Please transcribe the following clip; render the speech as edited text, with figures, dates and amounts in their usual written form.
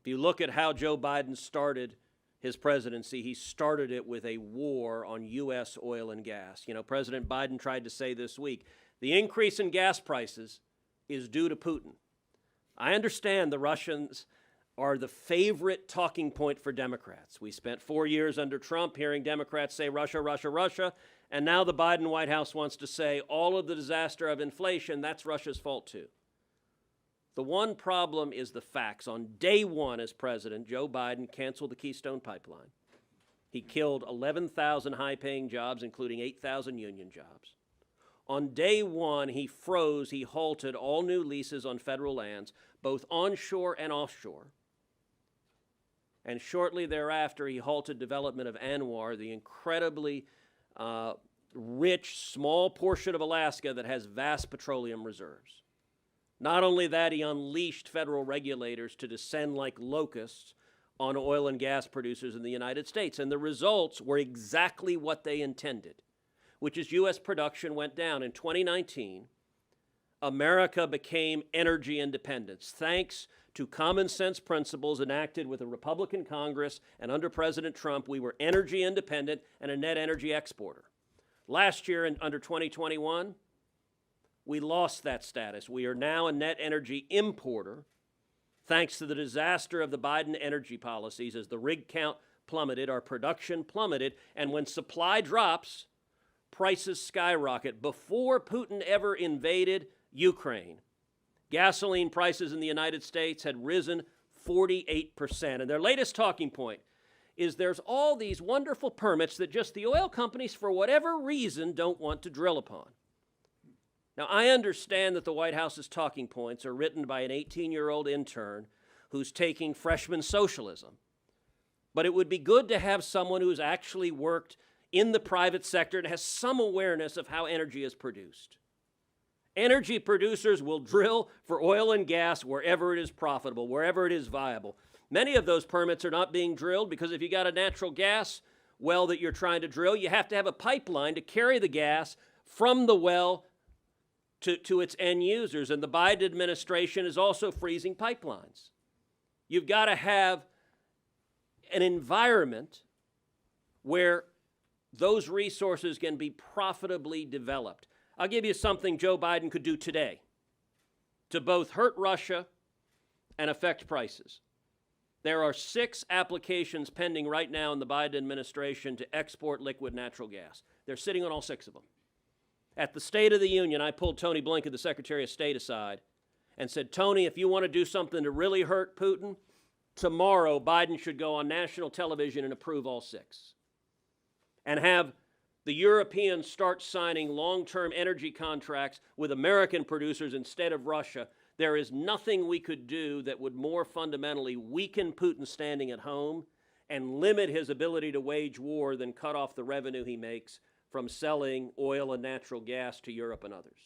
If you look at how Joe Biden started his presidency, he started it with a war on U.S. oil and gas. You know, President Biden tried to say this week, the increase in gas prices is due to Putin. I understand the Russians are the favorite talking point for Democrats. We spent 4 years under Trump hearing Democrats say Russia, Russia, Russia, and now the Biden White House wants to say all of the disaster of inflation, that's Russia's fault too. The one problem is the facts. On day one as president, Joe Biden canceled the Keystone Pipeline. He killed 11,000 high-paying jobs, including 8,000 union jobs. On day one, he halted all new leases on federal lands, both onshore and offshore. And shortly thereafter, he halted development of ANWR, the incredibly rich, small portion of Alaska that has vast petroleum reserves. Not only that, he unleashed federal regulators to descend like locusts on oil and gas producers in the United States. And the results were exactly what they intended, which is U.S. production went down. In 2019, America became energy independent, thanks to common sense principles enacted with a Republican Congress, and under President Trump, we were energy independent and a net energy exporter. Last year, under 2021, we lost that status. We are now a net energy importer, thanks to the disaster of the Biden energy policies. As the rig count plummeted, our production plummeted, and when supply drops, prices skyrocket. Before Putin ever invaded Ukraine, gasoline prices in the United States had risen 48%. And their latest talking point is there's all these wonderful permits that just the oil companies, for whatever reason, don't want to drill upon. Now, I understand that the White House's talking points are written by an 18-year-old intern who's taking freshman socialism. But it would be good to have someone who's actually worked in the private sector and has some awareness of how energy is produced. Energy producers will drill for oil and gas wherever it is profitable, wherever it is viable. Many of those permits are not being drilled because if you got a natural gas well that you're trying to drill, you have to have a pipeline to carry the gas from the well to its end users. And the Biden administration is also freezing pipelines. You've got to have an environment where those resources can be profitably developed. I'll give you something Joe Biden could do today to both hurt Russia and affect prices. There are 6 applications pending right now in the Biden administration to export liquid natural gas. They're sitting on all 6 of them. At the State of the Union, I pulled Tony Blinken, the Secretary of State, aside and said, Tony, if you want to do something to really hurt Putin, tomorrow Biden should go on national television and approve all 6. And have the Europeans start signing long-term energy contracts with American producers instead of Russia. There is nothing we could do that would more fundamentally weaken Putin's standing at home and limit his ability to wage war than cut off the revenue he makes from selling oil and natural gas to Europe and others.